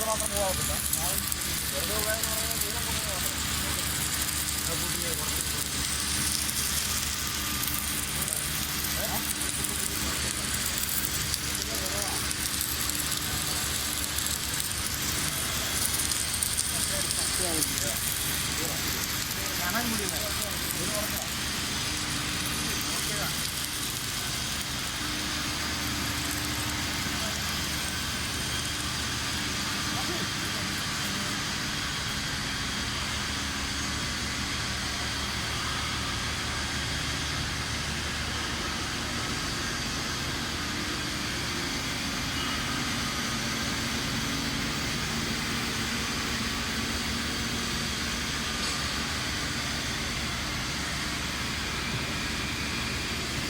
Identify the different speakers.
Speaker 1: മാത്രം പോകാറില്ല. വെറുതെ ഉപയോഗം പറയുന്നത് ദൂരം കൊടുക്കുന്നത് മാത്രം കൂട്ടിയെ കുറച്ച് കാണാൻ കൂടിയില്ല.